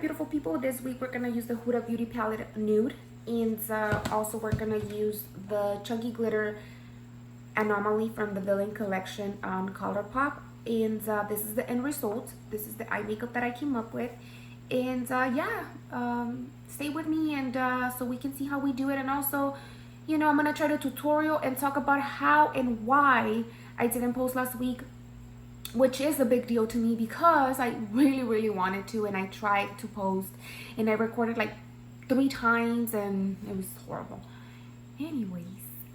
beautiful people. This week we're gonna use the Huda Beauty palette nude, and also we're gonna use the Chunky Glitter Anomaly from the Villain collection on ColourPop. And this is the end result. This is the eye makeup that I came up with. And stay with me, and so we can see how we do it. And also, you know, I'm gonna try to tutorial and talk about how and why I didn't post last week, which is a big deal to me because I really wanted to, and I tried to post and I recorded like 3 times and it was horrible. Anyways,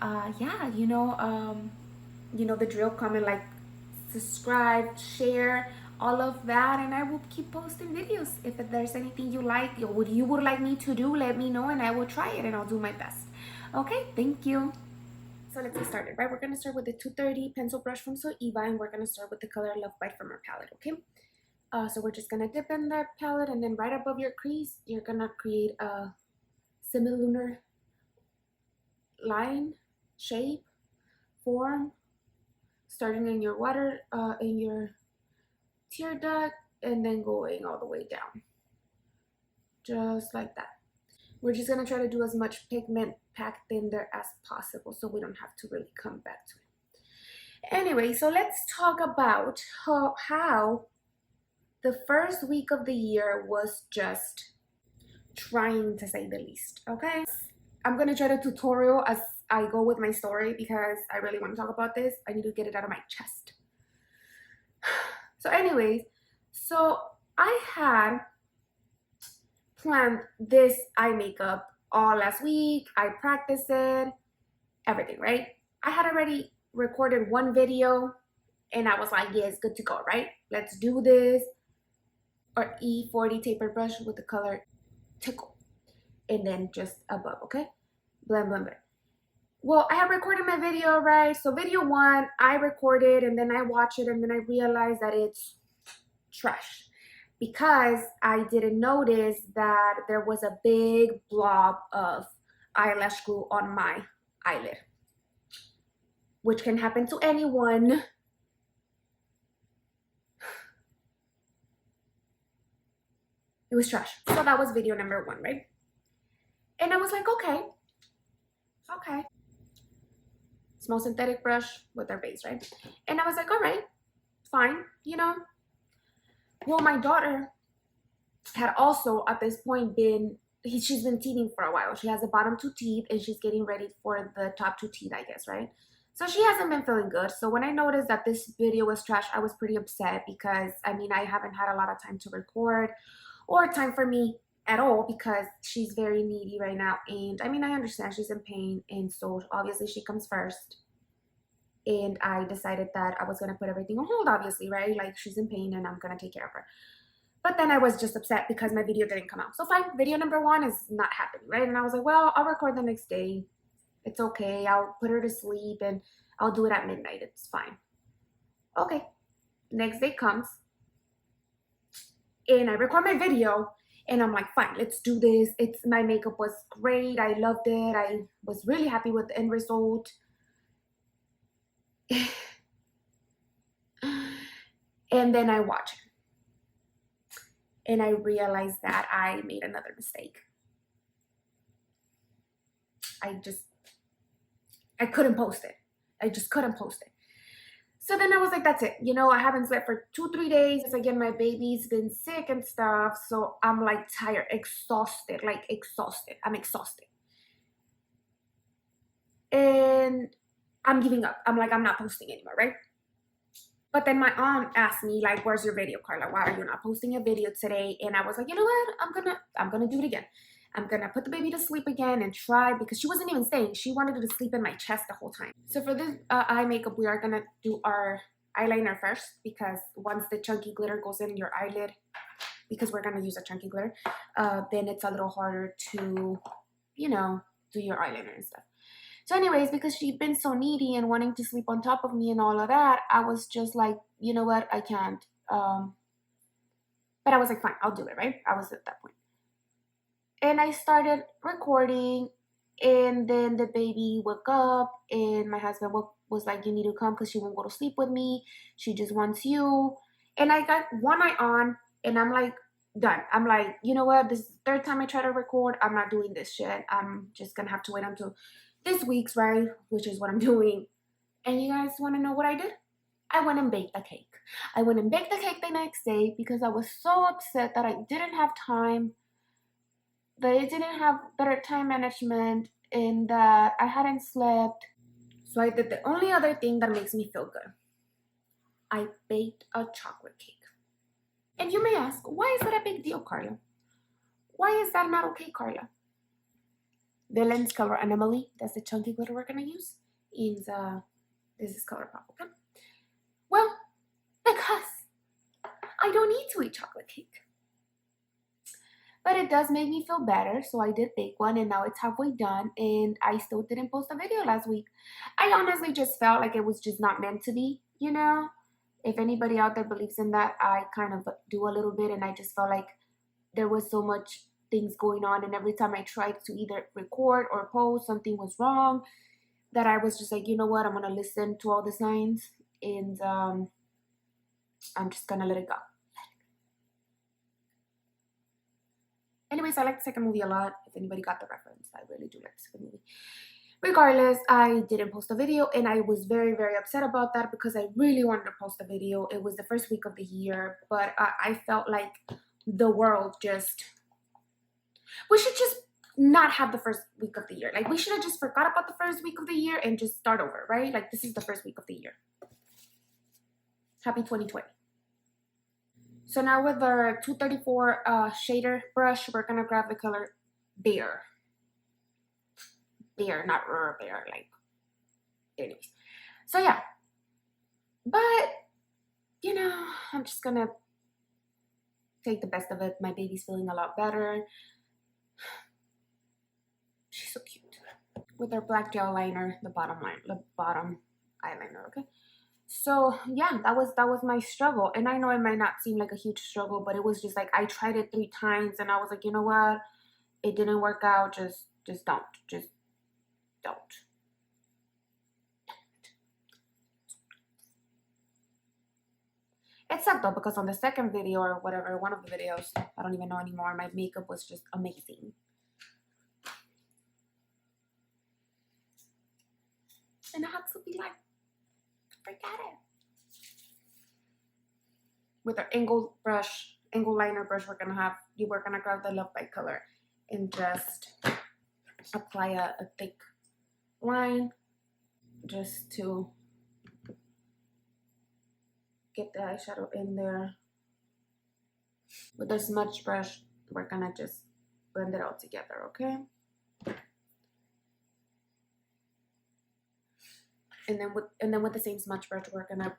the drill. Comment, like, subscribe, share, all of that, and I will keep posting videos. If there's anything you like or what you would like me to do, let me know and I will try it and I'll do my best. Okay, thank you. So let's get started, right? We're going to start with the 230 pencil brush from Zoeva, and we're going to start with the color Love Bite from our palette, okay? So we're just going to dip in that palette, and then right above your crease, you're going to create a semilunar line, shape, form, starting in your in your tear duct, and then going all the way down. Just like that. We're just going to try to do as much pigment packed in there as possible so we don't have to really come back to it. Anyway, so let's talk about how the first week of the year was just trying, to say the least, okay? I'm going to try to tutorial as I go with my story because I really want to talk about this. I need to get it out of my chest. So anyways, so I had planned this eye makeup all last week. I practiced it, everything, right? I had already recorded one video and I was like, yeah, it's good to go, right? Let's do this. Or E40 tapered brush with the color Tickle. And then just above, okay? Blend, blend, blend. Well, I have recorded my video, right? So video 1, I recorded and then I watched it and then I realized that it's trash because I didn't notice that there was a big blob of eyelash glue on my eyelid, which can happen to anyone. It was trash. So that was video number 1, right? And I was like, okay. Small synthetic brush with our base, right? And I was like, all right, fine, you know. Well, my daughter had also at this point she's been teething for a while. She has the bottom 2 teeth and she's getting ready for the top 2 teeth, I guess, right? So she hasn't been feeling good. So when I noticed that this video was trash, I was pretty upset because, I mean, I haven't had a lot of time to record or time for me at all because she's very needy right now. And I mean, I understand she's in pain, and so obviously she comes first. And I decided that I was going to put everything on hold, obviously, right? Like, she's in pain and I'm going to take care of her. But then I was just upset because my video didn't come out. So fine, video number 1 is not happening, right? And I was like, well, I'll record the next day. It's okay. I'll put her to sleep and I'll do it at midnight. It's fine. Okay. Next day comes and I record my video and I'm like, fine, let's do this. My makeup was great. I loved it. I was really happy with the end result. And then I watch it. And I realized that I made another mistake. I couldn't post it. I just couldn't post it. So then I was like, that's it. You know, I haven't slept for 2-3 days. Again, my baby's been sick and stuff. So I'm like tired, exhausted, I'm exhausted. And I'm giving up. I'm like, I'm not posting anymore, right? But then my aunt asked me, like, where's your video, Carla? Why are you not posting a video today? And I was like, you know what? I'm gonna do it again. I'm gonna put the baby to sleep again and try, because she wasn't even staying. She wanted to sleep in my chest the whole time. So for this eye makeup, we are gonna do our eyeliner first, because once the chunky glitter goes in your eyelid, because we're gonna use a chunky glitter, then it's a little harder to, you know, do your eyeliner and stuff. So anyways, because she'd been so needy and wanting to sleep on top of me and all of that, I was just like, you know what, I can't. But I was like, fine, I'll do it, right? I was at that point. And I started recording, and then the baby woke up, and my husband was like, you need to come because she won't go to sleep with me. She just wants you. And I got one eye on, and I'm like done. I'm like, you know what? This is the third time I try to record. I'm not doing this shit. I'm just gonna have to wait until this week's, right? Which is what I'm doing. And you guys want to know what I did? I went and baked a cake. I went and baked the cake the next day because I was so upset that I didn't have time, that I didn't have better time management, and that I hadn't slept. So I did the only other thing that makes me feel good. I baked a chocolate cake. And you may ask, why is that a big deal, Carla? Why is that not okay, Carla? The lens color Anomaly, that's the chunky glitter we're gonna use, is this is ColourPop, okay? Well, because I don't need to eat chocolate cake. But it does make me feel better, so I did bake one, and now it's halfway done, and I still didn't post a video last week. I honestly just felt like it was just not meant to be, you know? If anybody out there believes in that, I kind of do a little bit, and I just felt like there was so much things going on, and every time I tried to either record or post, something was wrong, that I was just like, you know what, I'm gonna listen to all the signs, and I'm just gonna let it go. Anyways, I like the second movie a lot. If anybody got the reference, I really do like the second movie. Regardless, I didn't post a video, and I was very, very upset about that because I really wanted to post a video. It was the first week of the year, but I felt like the world just, we should just not have the first week of the year. Like, we should have just forgot about the first week of the year and just start over, right? Like, this is the first week of the year. Happy 2020. So now with our 234 shader brush, we're gonna grab the color Bear. Bear, not bear, like, anyways. So yeah, but, you know, I'm just gonna take the best of it. My baby's feeling a lot better. She's so cute. With our black gel liner, the bottom eyeliner, okay? So yeah, that was my struggle. And I know it might not seem like a huge struggle, but it was just like, I tried it 3 times and I was like, you know what? It didn't work out. Just don't. Just don't. It sucked though, because on the second video or whatever, one of the videos, I don't even know anymore, my makeup was just amazing. And I had to be like, forget it. With our angle liner brush, we're gonna grab the Love Bite color and just apply a thick line just to get the eyeshadow in there. With the smudge brush, we're gonna just blend it all together, okay? And then with the same smudge brush, we're gonna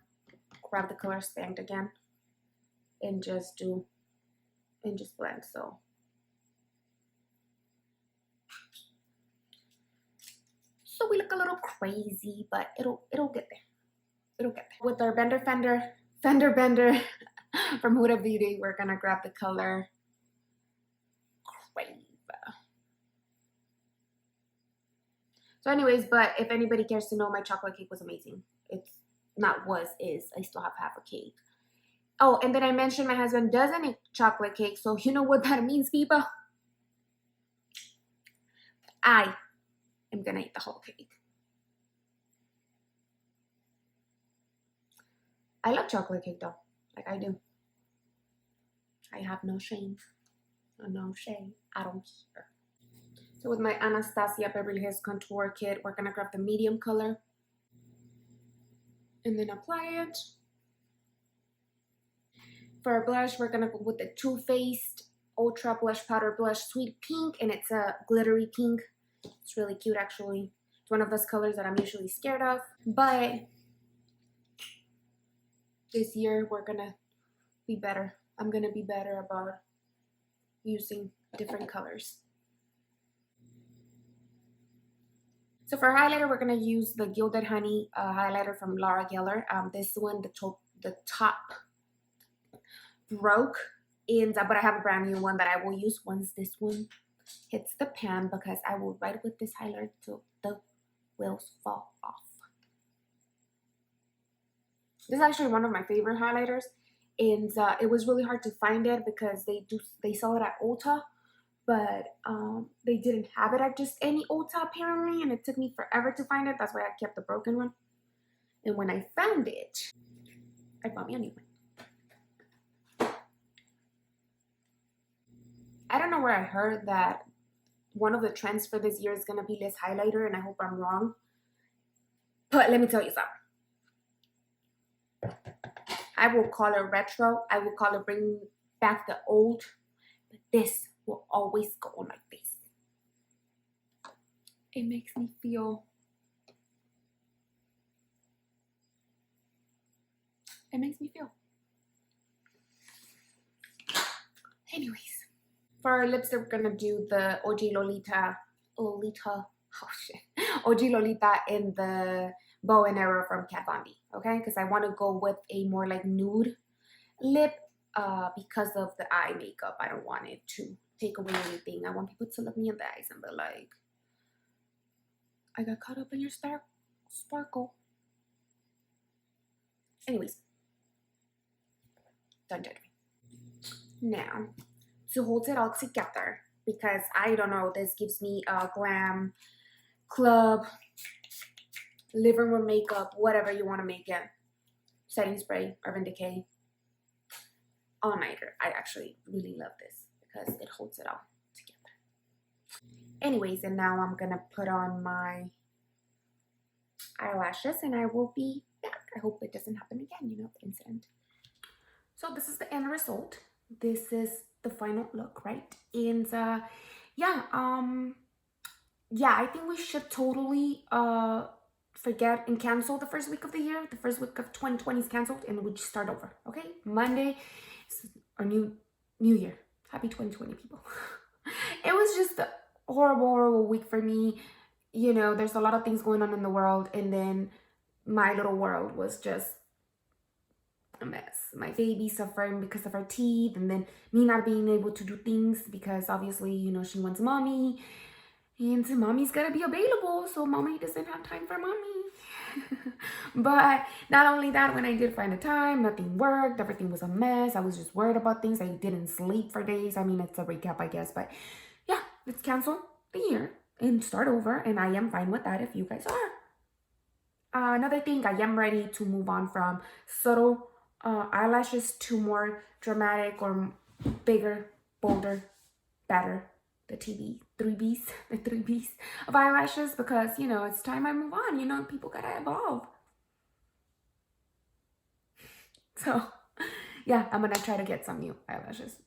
grab the color Spanked again and just blend. So we look a little crazy, but it'll get there. It'll get there. With our Fender Bender from Huda Beauty, we're gonna grab the color Crave. So anyways, but if anybody cares to know, my chocolate cake was amazing. It's not was, is. I still have half a cake. Oh, and then I mentioned my husband doesn't eat chocolate cake, so you know what that means, people? I am gonna eat the whole cake. I love chocolate cake though, like I do. I have no shame. No shame. I don't care. So with my Anastasia Beverly Hills Contour Kit, we're gonna grab the medium color and then apply it. For our blush, we're gonna go with the Too Faced Ultra Blush Powder Blush Sweet Pink, and it's a glittery pink. It's really cute, actually. It's one of those colors that I'm usually scared of, but this year we're gonna be better. I'm gonna be better about using different colors. So for highlighter, we're gonna use the Gilded Honey highlighter from Laura Geller. This one, the top broke, but I have a brand new one that I will use once this one hits the pan, because I will ride with this highlighter till the wheels fall off. This is actually one of my favorite highlighters, and it was really hard to find it because they sell it at Ulta, but they didn't have it at just any Ulta apparently, and it took me forever to find it. That's why I kept the broken one. And when I found it, I bought me a new one. I don't know where I heard that one of the trends for this year is gonna be less highlighter, and I hope I'm wrong. But let me tell you something. I will call it retro. I will call it bringing back the old. But this will always go on my face. It makes me feel. It makes me feel. Anyways, for our lips, we're gonna do the OG Lolita. Oh shit. OG Lolita in the bow and arrow from Kat Von D, okay? Because I want to go with a more like nude lip because of the eye makeup. I don't want it to take away anything. I want people to look me in the eyes and be like, I got caught up in your sparkle. Anyways, don't judge me. Now, to hold it all together, because I don't know, this gives me a glam club living room makeup, whatever you want to make it. Setting spray, Urban Decay, all-nighter. I actually really love this because it holds it all together. Anyways, and now I'm gonna put on my eyelashes and I will be back. I hope it doesn't happen again, you know, the incident. So this is the end result. This is the final look, right? And yeah, I think we should totally forget and cancel the first week of the year. The first week of 2020 is canceled and we just start over, okay? Monday is our new year. Happy 2020, people. It was just a horrible week for me. You know, there's a lot of things going on in the world, and then my little world was just a mess. My baby suffering because of her teeth, and then me not being able to do things because obviously, you know, she wants mommy. And mommy's gotta be available, so mommy doesn't have time for mommy. But not only that, when I did find the time, nothing worked. Everything was a mess. I was just worried about things. I didn't sleep for days. I mean, it's a recap, I guess. But yeah, let's cancel the year and start over. And I am fine with that if you guys are. Another thing, I am ready to move on from subtle eyelashes to more dramatic or bigger, bolder, better. The three B's of eyelashes, because, you know, it's time I move on. You know, people gotta evolve. So, yeah, I'm gonna try to get some new eyelashes.